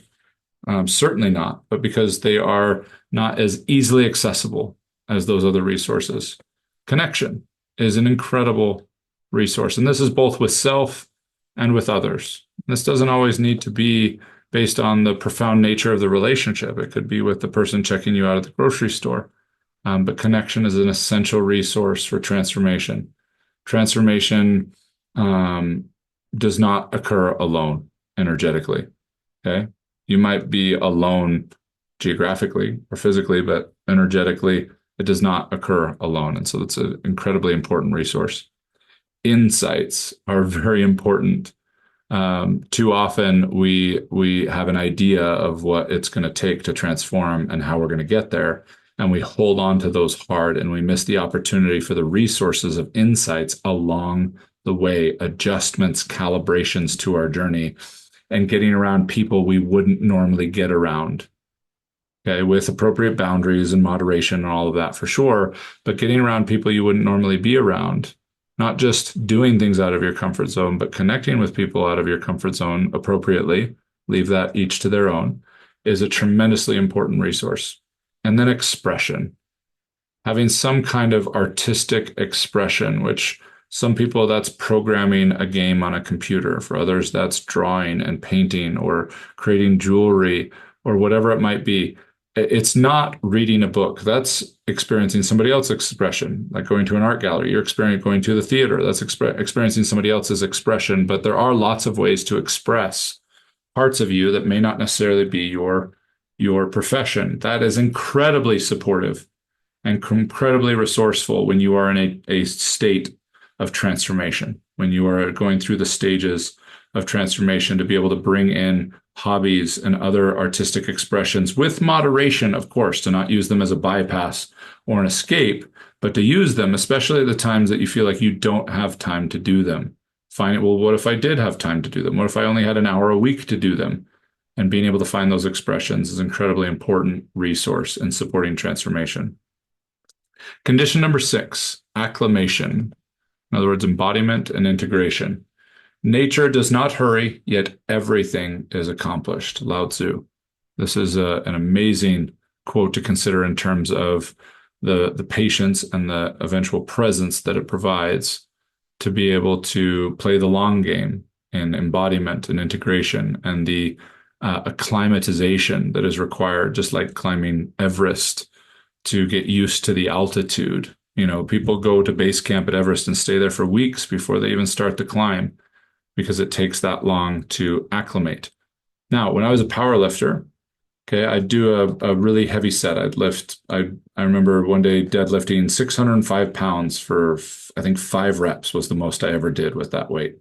certainly not, but because they are not as easily accessible as those other resources. Connection is an incredible resource. And this is both with self and with others. This doesn't always need to be based on the profound nature of the relationship. It could be with the person checking you out at the grocery store. But connection is an essential resource for transformation. Transformation does not occur alone energetically. Okay? You might be alone geographically or physically, but energetically, it does not occur alone. And so it's an incredibly important resource. Insights are very important. Too often we have an idea of what it's going to take to transform and how we're going to get there. And we hold on to those hard and we miss the opportunity for the resources of insights along the way, adjustments, calibrations to our journey, and getting around people we wouldn't normally get around. Okay, with appropriate boundaries and moderation and all of that for sure, but getting around people you wouldn't normally be around, not just doing things out of your comfort zone, but connecting with people out of your comfort zone appropriately, leave that each to their own, is a tremendously important resource. And then expression, having some kind of artistic expression, which some people that's programming a game on a computer. For others, that's drawing and painting or creating jewelry or whatever it might be. It's not reading a book. That's experiencing somebody else's expression, like going to an art gallery. You're experiencing going to the theater. That's experiencing somebody else's expression. But there are lots of ways to express parts of you that may not necessarily be your profession. That is incredibly supportive and incredibly resourceful when you are in a state of transformation, when you are going through the stages of transformation, to be able to bring in hobbies and other artistic expressions with moderation, of course, to not use them as a bypass or an escape, but to use them, especially at the times that you feel like you don't have time to do them. Find it, well, what if I did have time to do them? What if I only had an hour a week to do them? And being able to find those expressions is an incredibly important resource in supporting transformation. Condition number 6, acclimation. In other words, embodiment and integration. Nature does not hurry, yet everything is accomplished. Lao Tzu. This is an amazing quote to consider in terms of the patience and the eventual presence that it provides to be able to play the long game in embodiment and integration and the acclimatization that is required, just like climbing Everest, to get used to the altitude. You know, people go to base camp at Everest and stay there for weeks before they even start to climb because it takes that long to acclimate. Now, when I was a power lifter, okay, I'd do a really heavy set. I remember one day deadlifting 605 pounds for, I think, 5 reps was the most I ever did with that weight.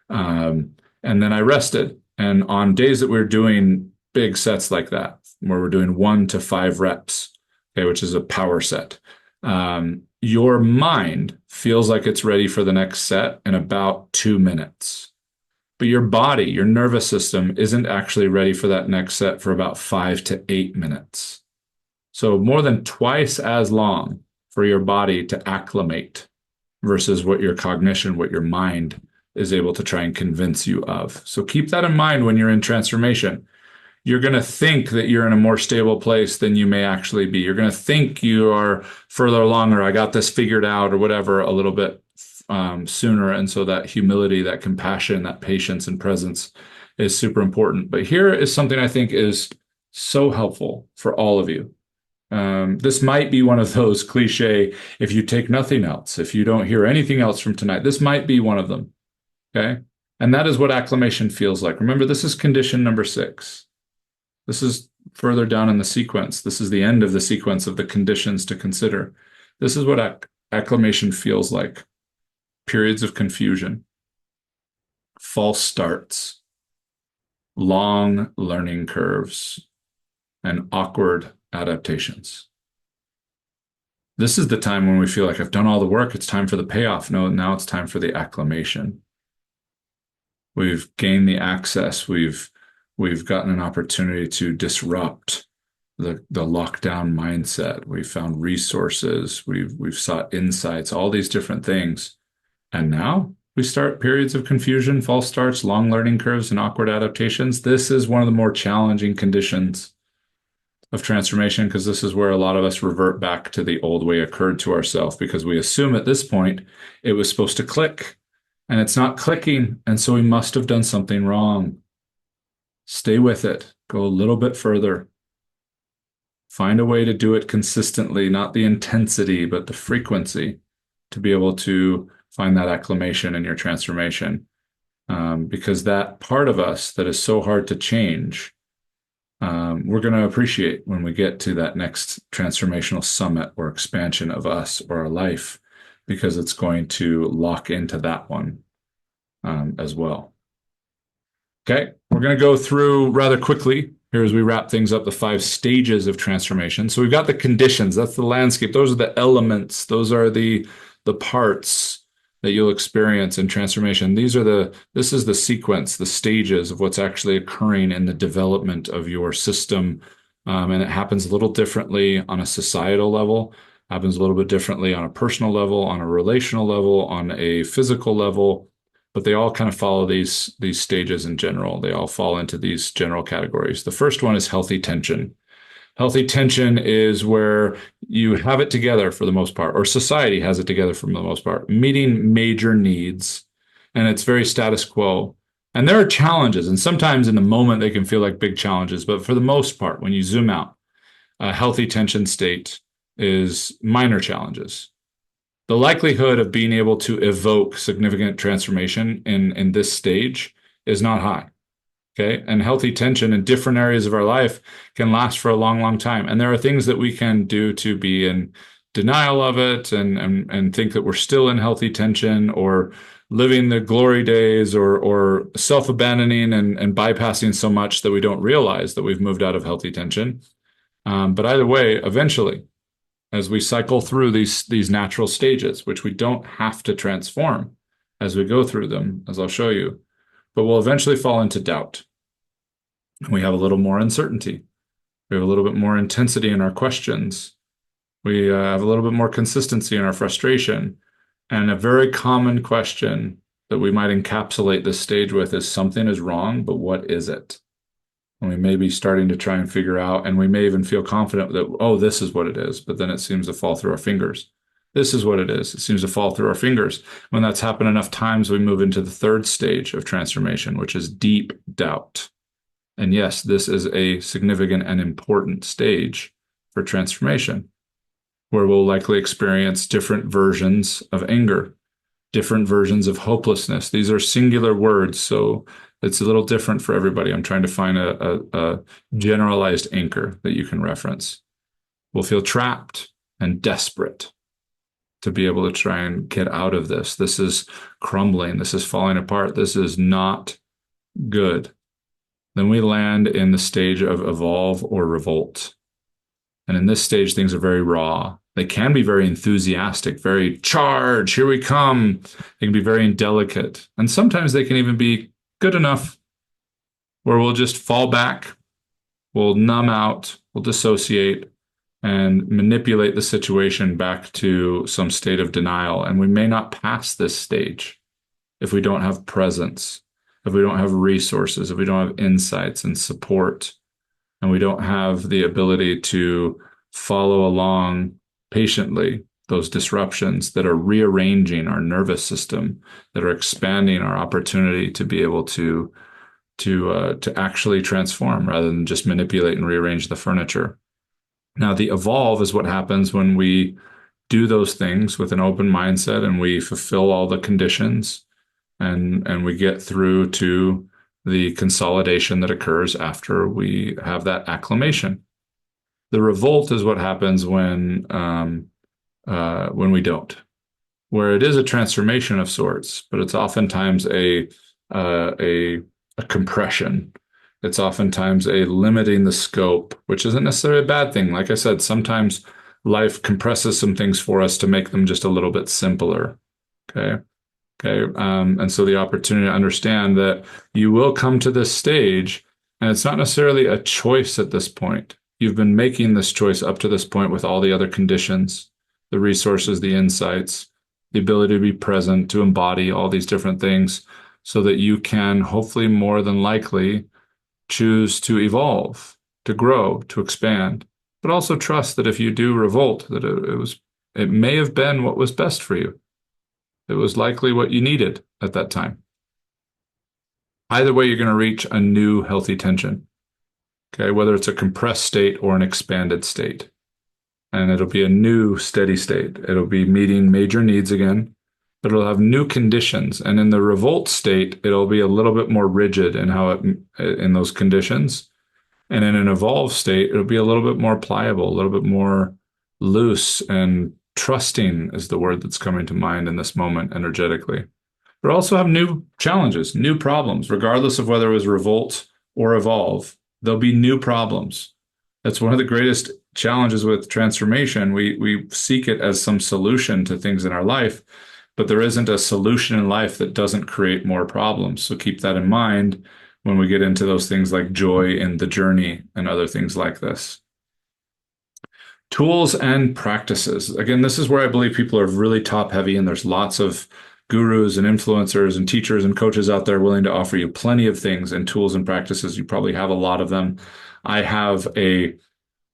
And then I rested. And on days that we were doing big sets like that, where we're doing 1 to 5 reps, okay, which is a power set, your mind feels like it's ready for the next set in about 2 minutes. But your body, your nervous system, isn't actually ready for that next set for about 5 to 8 minutes. So more than twice as long for your body to acclimate versus what your cognition, what your mind is able to try and convince you of. So keep that in mind when you're in transformation. You're going to think that you're in a more stable place than you may actually be. You're going to think you are further along, or I got this figured out, or whatever, a little bit sooner. And so that humility, that compassion, that patience and presence is super important. But here is something I think is so helpful for all of you. This might be one of those cliche, if you take nothing else, if you don't hear anything else from tonight, this might be one of them. Okay. And that is what acclimation feels like. Remember, this is condition number 6. This is further down in the sequence. This is the end of the sequence of the conditions to consider. This is what acclimation feels like. Periods of confusion, false starts, long learning curves, and awkward adaptations. This is the time when we feel like I've done all the work. It's time for the payoff. No, now it's time for the acclimation. We've gained the access. We've gotten an opportunity to disrupt the lockdown mindset. We've found resources. We've sought insights, all these different things. And now we start periods of confusion, false starts, long learning curves, and awkward adaptations. This is one of the more challenging conditions of transformation, because this is where a lot of us revert back to the old way occurred to ourselves, because we assume at this point it was supposed to click, and it's not clicking, and so we must have done something wrong. Stay with it. Go a little bit further. Find a way to do it consistently, not the intensity, but the frequency, to be able to find that acclimation in your transformation. Because that part of us that is so hard to change, we're going to appreciate when we get to that next transformational summit or expansion of us or our life, because it's going to lock into that one as well. Okay, we're going to go through rather quickly here as we wrap things up, the 5 stages of transformation. So we've got the conditions. That's the landscape. Those are the elements. Those are the parts that you'll experience in transformation. This is the sequence, the stages of what's actually occurring in the development of your system. And it happens a little differently on a societal level, happens a little bit differently on a personal level, on a relational level, on a physical level, but they all kind of follow these stages in general. They all fall into these general categories. The first one is healthy tension. Healthy tension is where you have it together for the most part, or society has it together for the most part, meeting major needs, and it's very status quo. And there are challenges, and sometimes in the moment they can feel like big challenges, but for the most part, when you zoom out, a healthy tension state is minor challenges. The likelihood of being able to evoke significant transformation in this stage is not high. Okay. And healthy tension in different areas of our life can last for a long, long time. And there are things that we can do to be in denial of it and think that we're still in healthy tension, or living the glory days, or self-abandoning and bypassing so much that we don't realize that we've moved out of healthy tension. But either way, eventually, as we cycle through these natural stages, which we don't have to transform as we go through them, as I'll show you, but we'll eventually fall into doubt. We have a little more uncertainty. We have a little bit more intensity in our questions. We have a little bit more consistency in our frustration. And a very common question that we might encapsulate this stage with is, something is wrong, but what is it? And we may be starting to try and figure out, and we may even feel confident that, oh, this is what it is, but then it seems to fall through our fingers. This is what it is. It seems to fall through our fingers. When that's happened enough times, we move into the third stage of transformation, which is deep doubt. And yes, this is a significant and important stage for transformation, where we'll likely experience different versions of anger, different versions of hopelessness. These are singular words, so it's a little different for everybody. I'm trying to find a generalized anchor that you can reference. We'll feel trapped and desperate to be able to try and get out of this. This is crumbling. This is falling apart. This is not good. Then we land in the stage of evolve or revolt. And in this stage, things are very raw. They can be very enthusiastic, very charge, here we come. They can be very indelicate. And sometimes they can even be good enough where we'll just fall back, we'll numb out, we'll dissociate, and manipulate the situation back to some state of denial. And we may not pass this stage if we don't have presence, if we don't have resources, if we don't have insights and support, and we don't have the ability to follow along patiently those disruptions that are rearranging our nervous system, that are expanding our opportunity to be able to actually transform rather than just manipulate and rearrange the furniture. Now, the evolve is what happens when we do those things with an open mindset and we fulfill all the conditions and we get through to the consolidation that occurs after we have that acclimation. The revolt is what happens when we don't, where it is a transformation of sorts, but it's oftentimes a compression. It's oftentimes a limiting the scope, which isn't necessarily a bad thing. Like I said, sometimes life compresses some things for us to make them just a little bit simpler. Okay. Okay. And so the opportunity to understand that you will come to this stage, and it's not necessarily a choice at this point. You've been making this choice up to this point with all the other conditions, the resources, the insights, the ability to be present, to embody all these different things so that you can hopefully more than likely choose to evolve, to grow, to expand, but also trust that if you do revolt, that it may have been what was best for you. It was likely what you needed at that time. Either way, you're going to reach a new healthy tension. Okay, whether it's a compressed state or an expanded state. And it'll be a new steady state. It'll be meeting major needs again, but it'll have new conditions. And in the revolt state, it'll be a little bit more rigid in in those conditions. And in an evolved state, it'll be a little bit more pliable, a little bit more loose, and trusting is the word that's coming to mind in this moment energetically. But also have new challenges, new problems, regardless of whether it was revolt or evolve. There'll be new problems. That's one of the greatest challenges with transformation. We seek it as some solution to things in our life, but there isn't a solution in life that doesn't create more problems. So keep that in mind when we get into those things like joy in the journey and other things like this. Tools and practices. Again, this is where I believe people are really top heavy, and there's lots of gurus and influencers and teachers and coaches out there willing to offer you plenty of things and tools and practices. You probably have a lot of them. I have a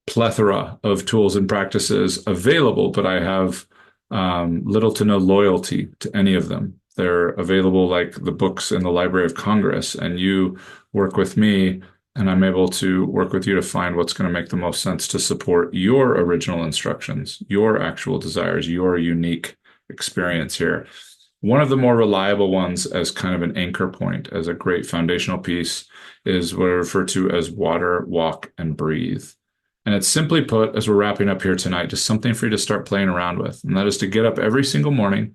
plethora of tools and practices available, but I have little to no loyalty to any of them. They're available like the books in the Library of Congress, and you work with me, and I'm able to work with you to find what's going to make the most sense to support your original instructions, your actual desires, your unique experience here. One of the more reliable ones as kind of an anchor point, as a great foundational piece, is what I refer to as water, walk, and breathe. And it's simply put, as we're wrapping up here tonight, just something for you to start playing around with. And that is to get up every single morning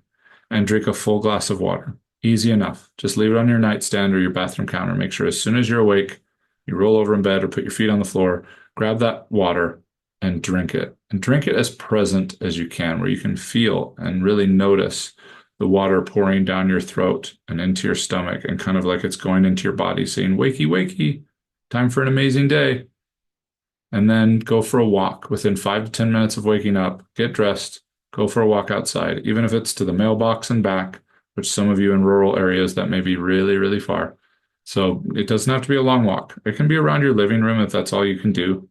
and drink a full glass of water. Easy enough. Just leave it on your nightstand or your bathroom counter. Make sure as soon as you're awake, you roll over in bed or put your feet on the floor, grab that water and drink it. And drink it as present as you can, where you can feel and really notice the water pouring down your throat and into your stomach, and kind of like it's going into your body saying, wakey, wakey, time for an amazing day. And then go for a walk within 5 to 10 minutes of waking up, get dressed, go for a walk outside, even if it's to the mailbox and back, which some of you in rural areas, that may be really, really far. So it doesn't have to be a long walk. It can be around your living room if that's all you can do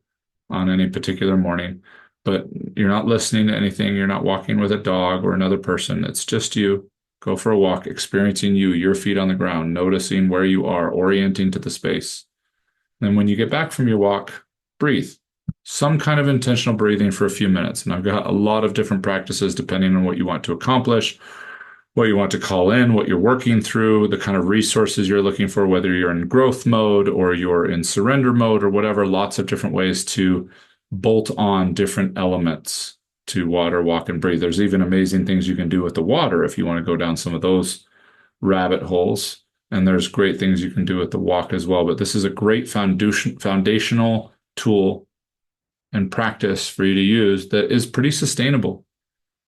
on any particular morning. But you're not listening to anything. You're not walking with a dog or another person. It's just you. Go for a walk, experiencing you, your feet on the ground, noticing where you are, orienting to the space. Then when you get back from your walk, breathe. Some kind of intentional breathing for a few minutes. And I've got a lot of different practices depending on what you want to accomplish, what you want to call in, what you're working through, the kind of resources you're looking for, whether you're in growth mode or you're in surrender mode or whatever, lots of different ways to bolt on different elements to water, walk, and breathe. There's even amazing things you can do with the water if you want to go down some of those rabbit holes. And there's great things you can do with the walk as well. But this is a great foundational tool and practice for you to use that is pretty sustainable.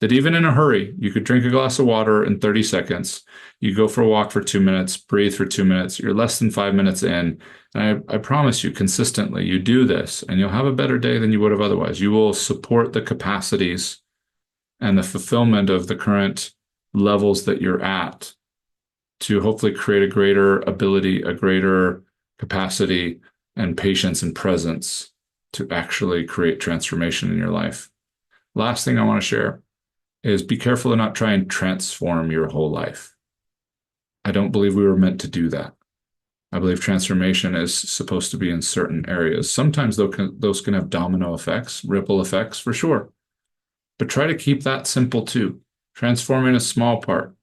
That even in a hurry, you could drink a glass of water in 30 seconds. You go for a walk for 2 minutes, breathe for 2 minutes. You're less than 5 minutes in. And I promise you, consistently, you do this and you'll have a better day than you would have otherwise. You will support the capacities and the fulfillment of the current levels that you're at to hopefully create a greater ability, a greater capacity and patience and presence to actually create transformation in your life. Last thing I want to share is be careful to not try and transform your whole life. I don't believe we were meant to do that. I believe transformation is supposed to be in certain areas. Sometimes those can have domino effects, ripple effects for sure. But try to keep that simple too. Transforming a small part,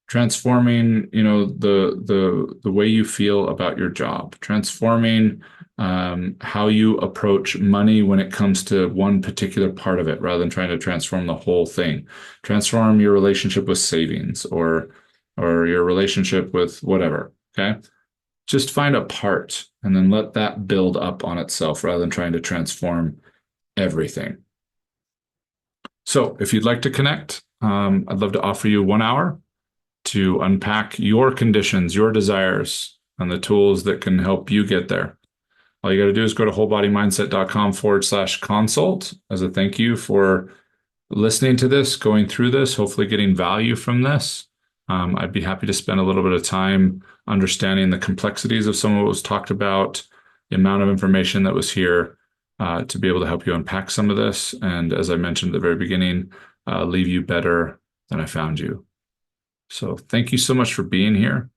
transforming, the way you feel about your job, transforming how you approach money when it comes to one particular part of it, rather than trying to transform the whole thing. Transform your relationship with savings or your relationship with whatever. Okay. Just find a part and then let that build up on itself rather than trying to transform everything. So if you'd like to connect, I'd love to offer you 1 hour to unpack your conditions, your desires, and the tools that can help you get there. All you got to do is go to wholebodymindset.com/consult as a thank you for listening to this, going through this, hopefully getting value from this. I'd be happy to spend a little bit of time understanding the complexities of some of what was talked about, the amount of information that was here to be able to help you unpack some of this. And as I mentioned at the very beginning, leave you better than I found you. So thank you so much for being here.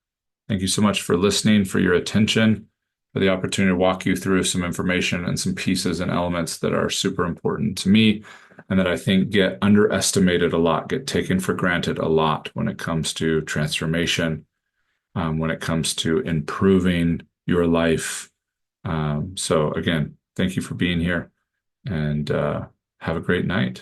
Thank you so much for listening, for your attention, for the opportunity to walk you through some information and some pieces and elements that are super important to me and that I think get underestimated a lot, get taken for granted a lot when it comes to transformation, when it comes to improving your life. So again, thank you for being here and have a great night.